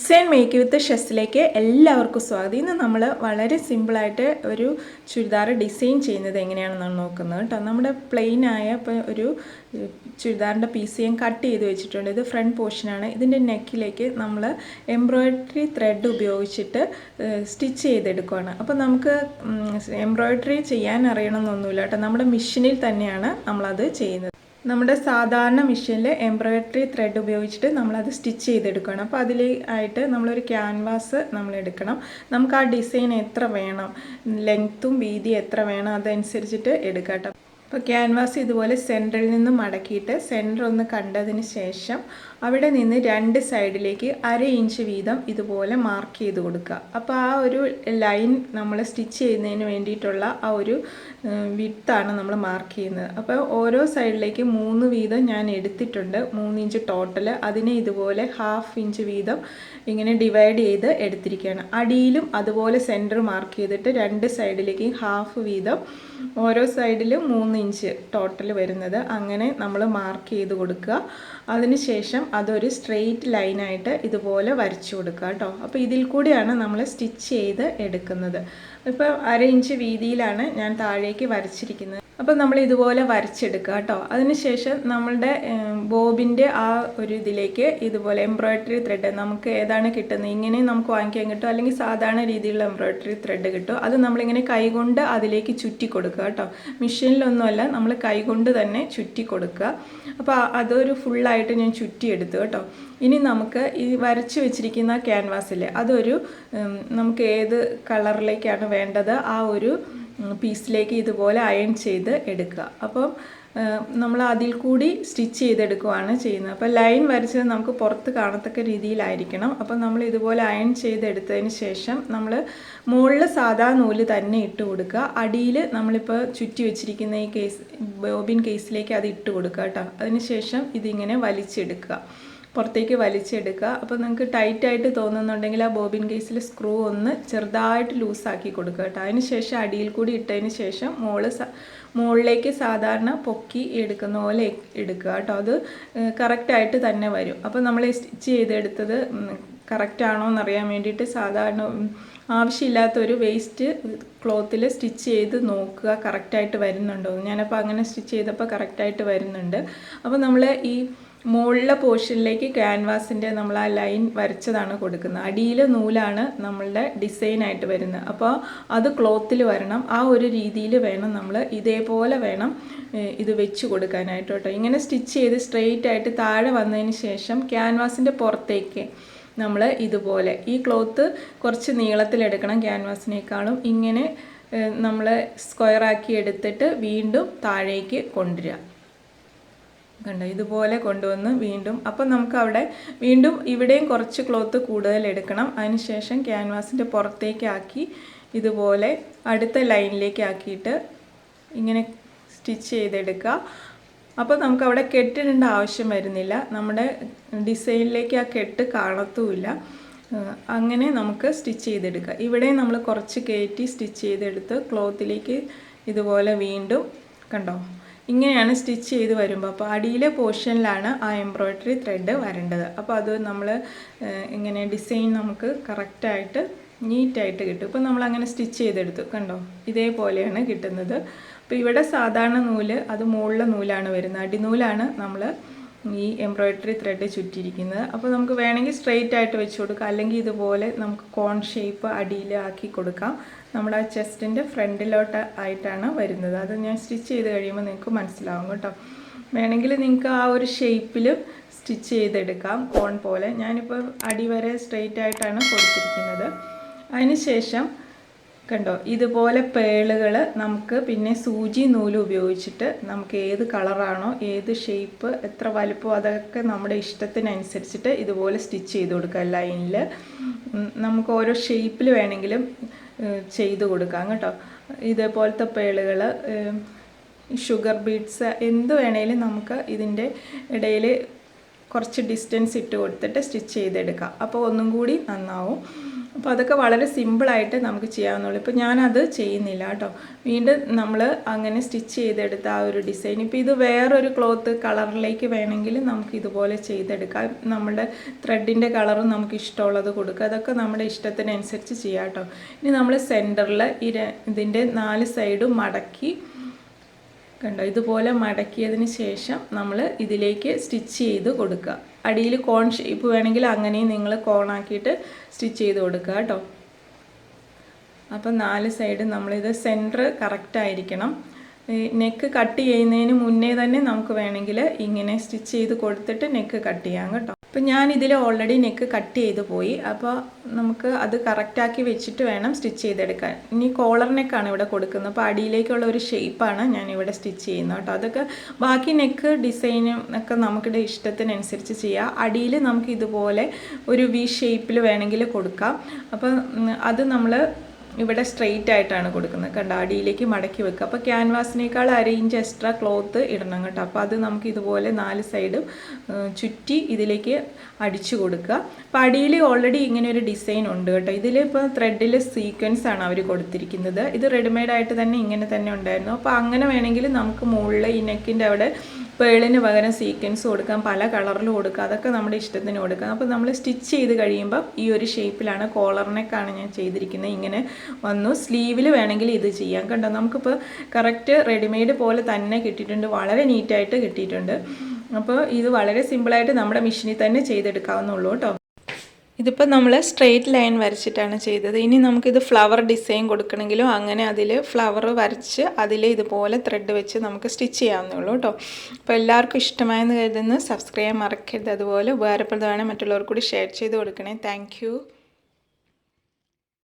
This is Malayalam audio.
ഡിസൈൻ മേക്ക് വിത്ത് ഷെസ്സിലേക്ക് എല്ലാവർക്കും സ്വാഗതം. ഇന്ന് നമ്മൾ വളരെ സിമ്പിളായിട്ട് ഒരു ചുരിദാർ ഡിസൈൻ ചെയ്യുന്നത് എങ്ങനെയാണെന്നാണ് നോക്കുന്നത് കേട്ടോ. നമ്മുടെ പ്ലെയിൻ ആയ ഇപ്പോൾ ഒരു ചുരിദാറിൻ്റെ പീസ് ഞാൻ കട്ട് ചെയ്ത് വെച്ചിട്ടുണ്ട്. ഇത് ഫ്രണ്ട് പോർഷനാണ്. ഇതിൻ്റെ നെക്കിലേക്ക് നമ്മൾ എംബ്രോയിഡറി ത്രെഡ് ഉപയോഗിച്ചിട്ട് സ്റ്റിച്ച് ചെയ്തെടുക്കുകയാണ്. അപ്പോൾ നമുക്ക് എംബ്രോയിഡറി ചെയ്യാൻ അറിയണമെന്നൊന്നുമില്ല കേട്ടോ. നമ്മുടെ മെഷീനിൽ തന്നെയാണ് നമ്മളത് ചെയ്യുന്നത്. നമ്മുടെ സാധാരണ മെഷീനിൽ എംബ്രോയിഡറി ത്രെഡ് ഉപയോഗിച്ചിട്ട് നമ്മളത് സ്റ്റിച്ച് ചെയ്തെടുക്കണം. അപ്പോൾ അതിലായിട്ട് നമ്മളൊരു ക്യാൻവാസ് നമ്മൾ എടുക്കണം. നമുക്ക് ആ ഡിസൈൻ എത്ര വേണം, ലെങ്ത്തും വീതി എത്ര വേണം അതനുസരിച്ചിട്ട് എടുക്കാം കേട്ടോ. അപ്പോൾ ക്യാൻവാസ് ഇതുപോലെ സെൻറ്ററിൽ നിന്ന് മടക്കിയിട്ട് സെൻറ്റർ ഒന്ന് കണ്ടതിന് ശേഷം അവിടെ നിന്ന് രണ്ട് സൈഡിലേക്ക് 1/2 ഇഞ്ച് വീതം ഇതുപോലെ മാർക്ക് ചെയ്ത് കൊടുക്കുക. അപ്പോൾ ആ ഒരു ലൈൻ നമ്മൾ സ്റ്റിച്ച് ചെയ്യുന്നതിന് വേണ്ടിയിട്ടുള്ള ആ ഒരു വിഡ്ത്താണ് നമ്മൾ മാർക്ക് ചെയ്യുന്നത്. അപ്പോൾ ഓരോ സൈഡിലേക്ക് 3 വീതം ഞാൻ എടുത്തിട്ടുണ്ട്, 3 ഇഞ്ച് ടോട്ടൽ. അതിനെ ഇതുപോലെ 1/2 ഇഞ്ച് വീതം ഇങ്ങനെ ഡിവൈഡ് ചെയ്ത് എടുത്തിരിക്കുകയാണ്. അടിയിലും അതുപോലെ സെൻറ്റർ മാർക്ക് ചെയ്തിട്ട് രണ്ട് സൈഡിലേക്ക് 1/2 വീതം ഓരോ സൈഡിലും 3 ഇഞ്ച് ടോട്ടൽ വരുന്നത് അങ്ങനെ നമ്മൾ മാർക്ക് ചെയ്ത് കൊടുക്കുക. അതിനുശേഷം അതൊരു സ്ട്രെയിറ്റ് ലൈനായിട്ട് ഇതുപോലെ വരച്ചു കൊടുക്കുക കേട്ടോ. അപ്പോൾ ഇതിൽ കൂടിയാണ് നമ്മൾ സ്റ്റിച്ച് ചെയ്ത് എടുക്കുന്നത്. ഇപ്പോൾ 1/2 ഇഞ്ച് വീതിയിലാണ് ഞാൻ താഴേക്ക് വരച്ചിരിക്കുന്നത്. അപ്പോൾ നമ്മൾ ഇതുപോലെ വരച്ചെടുക്കുക കേട്ടോ. അതിനുശേഷം നമ്മളുടെ ബോബിൻ്റെ ആ ഒരു ഇതിലേക്ക് ഇതുപോലെ എംബ്രോയിഡറി ത്രെഡ് നമുക്ക് ഏതാണ് കിട്ടുന്നത്, ഇങ്ങനെ നമുക്ക് വാങ്ങിക്കാൻ കിട്ടും, അല്ലെങ്കിൽ സാധാരണ രീതിയിലുള്ള എംബ്രോയിഡറി ത്രെഡ് കിട്ടും. അത് നമ്മളിങ്ങനെ കൈകൊണ്ട് അതിലേക്ക് ചുറ്റി കൊടുക്കുക കേട്ടോ. മെഷീനിലൊന്നുമല്ല, നമ്മൾ കൈകൊണ്ട് തന്നെ ചുറ്റി കൊടുക്കുക. അപ്പോൾ അതൊരു ഫുള്ളായിട്ട് ഞാൻ ചുറ്റിയെടുത്തു കേട്ടോ. ഇനി നമുക്ക് ഈ വരച്ച് വെച്ചിരിക്കുന്ന ക്യാൻവാസിൽ അതൊരു നമുക്ക് ഏത് കളറിലേക്കാണ് വേണ്ടത് ആ ഒരു പീസിലേക്ക് ഇതുപോലെ അയൺ ചെയ്ത് എടുക്കുക. അപ്പം നമ്മൾ അതിൽ കൂടി സ്റ്റിച്ച് ചെയ്തെടുക്കുകയാണ് ചെയ്യുന്നത്. അപ്പോൾ ലൈൻ വരച്ചത് നമുക്ക് പുറത്ത് കാണത്തക്ക രീതിയിലായിരിക്കണം. അപ്പം നമ്മൾ ഇതുപോലെ അയൺ ചെയ്തെടുത്തതിന് ശേഷം നമ്മൾ മുകളിൽ സാധാ നൂല് തന്നെ ഇട്ട് കൊടുക്കുക. അടിയിൽ നമ്മളിപ്പോൾ ചുറ്റി വെച്ചിരിക്കുന്ന ഈ ബോബിൻ കേസിലേക്ക് അത് ഇട്ട് കൊടുക്കുക കേട്ടോ. അതിനുശേഷം ഇതിങ്ങനെ വലിച്ചെടുക്കുക, പുറത്തേക്ക് വലിച്ചെടുക്കുക. അപ്പോൾ നിങ്ങൾക്ക് ടൈറ്റായിട്ട് തോന്നുന്നുണ്ടെങ്കിൽ ആ ബോബിൻ കേസിൽ സ്ക്രൂ ഒന്ന് ചെറുതായിട്ട് ലൂസാക്കി കൊടുക്കുക കേട്ടോ. അതിന് ശേഷം അടിയിൽ കൂടി ഇട്ടതിന് ശേഷം മുകളിലേക്ക് സാധാരണ പൊക്കി എടുക്കുന്ന പോലെ എടുക്കുക കേട്ടോ. അത് കറക്റ്റായിട്ട് തന്നെ വരും. അപ്പോൾ നമ്മൾ സ്റ്റിച്ച് ചെയ്തെടുത്തത് കറക്റ്റാണോ എന്നറിയാൻ വേണ്ടിയിട്ട് സാധാരണ ആവശ്യമില്ലാത്തൊരു വേസ്റ്റ് ക്ലോത്തിൽ സ്റ്റിച്ച് ചെയ്ത് നോക്കുക കറക്റ്റായിട്ട് വരുന്നുണ്ടോ. ഞാനപ്പോൾ അങ്ങനെ സ്റ്റിച്ച് ചെയ്തപ്പോൾ കറക്റ്റായിട്ട് വരുന്നുണ്ട്. അപ്പോൾ നമ്മൾ ഈ മുകളിലെ പോർഷനിലേക്ക് ക്യാൻവാസിൻ്റെ നമ്മൾ ആ ലൈൻ വരച്ചതാണ് കൊടുക്കുന്നത്. അടിയിൽ നൂലാണ് നമ്മളുടെ ഡിസൈനായിട്ട് വരുന്നത്. അപ്പോൾ അത് ക്ലോത്തിൽ വരണം. ആ ഒരു രീതിയിൽ വേണം നമ്മൾ ഇതേപോലെ വേണം ഇത് വെച്ച് കൊടുക്കാനായിട്ട് കേട്ടോ. ഇങ്ങനെ സ്റ്റിച്ച് ചെയ്ത് സ്ട്രെയിറ്റ് ആയിട്ട് താഴെ വന്നതിന് ശേഷം ക്യാൻവാസിൻ്റെ പുറത്തേക്ക് നമ്മൾ ഇതുപോലെ ഈ ക്ലോത്ത് കുറച്ച് നീളത്തിലെടുക്കണം ക്യാൻവാസിനേക്കാളും. ഇങ്ങനെ നമ്മൾ സ്ക്വയറാക്കി എടുത്തിട്ട് വീണ്ടും താഴേക്ക് കൊണ്ടുവരിക കണ്ടോ. ഇതുപോലെ കൊണ്ടുവന്ന് വീണ്ടും അപ്പം നമുക്ക് അവിടെ വീണ്ടും ഇവിടെയും കുറച്ച് ക്ലോത്ത് കൂടുതൽ എടുക്കണം. അതിനുശേഷം ക്യാൻവാസിൻ്റെ പുറത്തേക്കാക്കി ഇതുപോലെ അടുത്ത ലൈനിലേക്ക് ആക്കിയിട്ട് ഇങ്ങനെ സ്റ്റിച്ച് ചെയ്തെടുക്കുക. അപ്പോൾ നമുക്കവിടെ കെട്ടിടേണ്ട ആവശ്യം വരുന്നില്ല. നമ്മുടെ ഡിസൈനിലേക്ക് ആ കെട്ട് കാണത്തുമില്ല. അങ്ങനെ നമുക്ക് സ്റ്റിച്ച് ചെയ്തെടുക്കുക. ഇവിടെ നമ്മൾ കുറച്ച് കയറ്റി സ്റ്റിച്ച് ചെയ്തെടുത്ത് ക്ലോത്തിലേക്ക് ഇതുപോലെ വീണ്ടും കണ്ടോ ഇങ്ങനെയാണ് സ്റ്റിച്ച് ചെയ്ത് വരുമ്പോൾ. അപ്പോൾ അടിയിലെ പോർഷനിലാണ് ആ എംബ്രോയിഡറി ത്രെഡ് വരേണ്ടത്. അപ്പോൾ അത് നമ്മൾ ഇങ്ങനെ ഡിസൈൻ നമുക്ക് കറക്റ്റായിട്ട് നീറ്റായിട്ട് കിട്ടും. ഇപ്പോൾ നമ്മളങ്ങനെ സ്റ്റിച്ച് ചെയ്തെടുത്തു കണ്ടോ, ഇതേപോലെയാണ് കിട്ടുന്നത്. അപ്പോൾ ഇവിടെ സാധാരണ നൂല് അത് മുകളിലെ നൂലാണ് വരുന്നത്, അടിനൂലാണ് നമ്മൾ ഈ എംബ്രോയിഡറി ത്രെഡ് ചുറ്റിയിരിക്കുന്നത്. അപ്പോൾ നമുക്ക് വേണമെങ്കിൽ സ്ട്രെയിറ്റ് ആയിട്ട് വെച്ച് കൊടുക്കാം, അല്ലെങ്കിൽ ഇതുപോലെ നമുക്ക് കോൺ ഷേപ്പ് അടിയിൽ ആക്കി കൊടുക്കാം. നമ്മുടെ ആ ചെസ്റ്റിൻ്റെ ഫ്രണ്ടിലോട്ട് ആയിട്ടാണ് വരുന്നത്. അത് ഞാൻ സ്റ്റിച്ച് ചെയ്ത് കഴിയുമ്പോൾ നിങ്ങൾക്ക് മനസ്സിലാവും കേട്ടോ. വേണമെങ്കിൽ നിങ്ങൾക്ക് ആ ഒരു ഷേപ്പിൽ സ്റ്റിച്ച് ചെയ്തെടുക്കാം, കോൺ പോലെ. ഞാനിപ്പോൾ അടി വരെ സ്ട്രെയിറ്റ് ആയിട്ടാണ് കൊടുത്തിരിക്കുന്നത്. അതിനുശേഷം കണ്ടോ ഇതുപോലെ പേളുകൾ നമുക്ക് പിന്നെ സൂചി നൂല് ഉപയോഗിച്ചിട്ട് നമുക്ക് ഏത് കളറാണോ ഏത് ഷേപ്പ് എത്ര വലുപ്പം അതൊക്കെ നമ്മുടെ ഇഷ്ടത്തിനനുസരിച്ചിട്ട് ഇതുപോലെ സ്റ്റിച്ച് ചെയ്ത് കൊടുക്കുക. ലൈനിൽ നമുക്ക് ഓരോ ഷേപ്പിൽ വേണമെങ്കിലും ചെയ്ത് കൊടുക്കാം കേട്ടോ. ഇതേപോലത്തെ പേളുകൾ, ഷുഗർ ബീഡ്സ് എന്ത് വേണമെങ്കിലും നമുക്ക് ഇതിൻ്റെ ഇടയിൽ കുറച്ച് ഡിസ്റ്റൻസ് ഇട്ട് കൊടുത്തിട്ട് സ്റ്റിച്ച് ചെയ്തെടുക്കാം. അപ്പോൾ ഒന്നും കൂടി നന്നാവും. അപ്പോൾ അതൊക്കെ വളരെ സിമ്പിളായിട്ട് നമുക്ക് ചെയ്യാവുന്നുള്ളൂ. ഇപ്പോൾ ഞാനത് ചെയ്യുന്നില്ല കേട്ടോ. വീണ്ടും നമ്മൾ അങ്ങനെ സ്റ്റിച്ച് ചെയ്തെടുത്ത ആ ഒരു ഡിസൈൻ, ഇപ്പോൾ ഇത് വേറൊരു ക്ലോത്ത് കളറിലേക്ക് വേണമെങ്കിൽ നമുക്ക് ഇതുപോലെ ചെയ്തെടുക്കാം. നമ്മുടെ ത്രെഡിൻ്റെ കളറും നമുക്ക് ഇഷ്ടമുള്ളത് കൊടുക്കുക. അതൊക്കെ നമ്മുടെ ഇഷ്ടത്തിനനുസരിച്ച് ചെയ്യാം കേട്ടോ. ഇനി നമ്മൾ സെൻറ്ററിൽ ഇതിൻ്റെ 4 സൈഡും മടക്കി കണ്ടോ, ഇതുപോലെ മടക്കിയതിന് ശേഷം നമ്മൾ ഇതിലേക്ക് സ്റ്റിച്ച് ചെയ്ത് കൊടുക്കുക. അടിയിൽ കോൺ ഷേപ്പ് വേണമെങ്കിൽ അങ്ങനെയും നിങ്ങൾ കോണാക്കിയിട്ട് സ്റ്റിച്ച് ചെയ്ത് കൊടുക്കുക കേട്ടോ. അപ്പം 4 സൈഡ് നമ്മളിത് സെൻറ്റർ കറക്റ്റായിരിക്കണം. നെക്ക് കട്ട് ചെയ്യുന്നതിന് മുന്നേ തന്നെ നമുക്ക് വേണമെങ്കിൽ ഇങ്ങനെ സ്റ്റിച്ച് ചെയ്ത് കൊടുത്തിട്ട് നെക്ക് കട്ട് ചെയ്യാം കേട്ടോ. അപ്പം ഞാനിതിൽ ഓൾറെഡി നെക്ക് കട്ട് ചെയ്ത് പോയി. അപ്പോൾ നമുക്ക് അത് കറക്റ്റാക്കി വെച്ചിട്ട് വേണം സ്റ്റിച്ച് ചെയ്തെടുക്കാൻ. ഇനി കോളർ നെക്കാണ് ഇവിടെ കൊടുക്കുന്നത്. അപ്പോൾ അടിയിലേക്കുള്ള ഒരു ഷേപ്പാണ് ഞാനിവിടെ സ്റ്റിച്ച് ചെയ്യുന്നത് കേട്ടോ. അതൊക്കെ ബാക്കി നെക്ക് ഡിസൈനും ഒക്കെ നമുക്കിടെ ഇഷ്ടത്തിനനുസരിച്ച് ചെയ്യാം. അടിയിൽ നമുക്ക് ഇതുപോലെ ഒരു വി ഷേപ്പിൽ വേണമെങ്കിൽ കൊടുക്കാം. അപ്പം അത് നമ്മൾ ഇവിടെ സ്ട്രെയിറ്റ് ആയിട്ടാണ് കൊടുക്കുന്നത്. കണ്ടോ, അടിയിലേക്ക് മടക്കി വെക്കുക. അപ്പോൾ ക്യാൻവാസിനേക്കാൾ 1/2 ഇഞ്ച് എക്സ്ട്രാ ക്ലോത്ത് ഇടണം കേട്ടോ. അപ്പോൾ അത് നമുക്ക് ഇതുപോലെ 4 സൈഡും ചുറ്റി ഇതിലേക്ക് അടിച്ചു കൊടുക്കുക. അപ്പോൾ അടിയിൽ ഓൾറെഡി ഇങ്ങനെ ഒരു ഡിസൈൻ ഉണ്ട് കേട്ടോ. ഇതിലിപ്പോൾ ത്രെഡിൽ സീക്വൻസ് ആണ് അവർ കൊടുത്തിരിക്കുന്നത്. ഇത് റെഡിമെയ്ഡ് ആയിട്ട് തന്നെ ഇങ്ങനെ തന്നെ ഉണ്ടായിരുന്നു. അപ്പോൾ അങ്ങനെ വേണമെങ്കിൽ നമുക്ക് മുകളിൽ ഈ നെക്കിൻ്റെ അവിടെ പേളിന് പകരം സീക്വൻസ് കൊടുക്കാം, പല കളറിൽ കൊടുക്കാം. അതൊക്കെ നമ്മുടെ ഇഷ്ടത്തിന് കൊടുക്കാം. അപ്പോൾ നമ്മൾ സ്റ്റിച്ച് ചെയ്ത് കഴിയുമ്പോൾ ഈ ഒരു ഷേപ്പിലാണ്, കോളർ നെക്കാണ് ഞാൻ ചെയ്തിരിക്കുന്നത്. ഇങ്ങനെ വന്നു. സ്ലീവിൽ വേണമെങ്കിൽ ഇത് ചെയ്യാം. കണ്ടോ, നമുക്കിപ്പോൾ കറക്റ്റ് റെഡിമെയ്ഡ് പോലെ തന്നെ കിട്ടിയിട്ടുണ്ട്. വളരെ നീറ്റായിട്ട് കിട്ടിയിട്ടുണ്ട്. അപ്പോൾ ഇത് വളരെ സിമ്പിളായിട്ട് നമ്മുടെ മെഷീനിൽ തന്നെ ചെയ്തെടുക്കാവുന്നുള്ളൂ കേട്ടോ. ഇതിപ്പോൾ നമ്മൾ സ്ട്രെയിറ്റ് ലൈൻ വരച്ചിട്ടാണ് ചെയ്തത്. ഇനി നമുക്കിത് ഫ്ലവർ ഡിസൈൻ കൊടുക്കണമെങ്കിലും അങ്ങനെ അതിൽ ഫ്ലവർ വരച്ച് അതിൽ ഇതുപോലെ ത്രെഡ് വെച്ച് നമുക്ക് സ്റ്റിച്ച് ചെയ്യാവുന്നുള്ളൂ കേട്ടോ. അപ്പോൾ എല്ലാവർക്കും ഇഷ്ടമായെന്ന് കരുതുന്നു. സബ്സ്ക്രൈബ് ചെയ്യാൻ മറക്കരുത്. അതുപോലെ ഉപകാരപ്രദമാണ്, മറ്റുള്ളവർക്ക് കൂടി ഷെയർ ചെയ്ത് കൊടുക്കണേ. താങ്ക്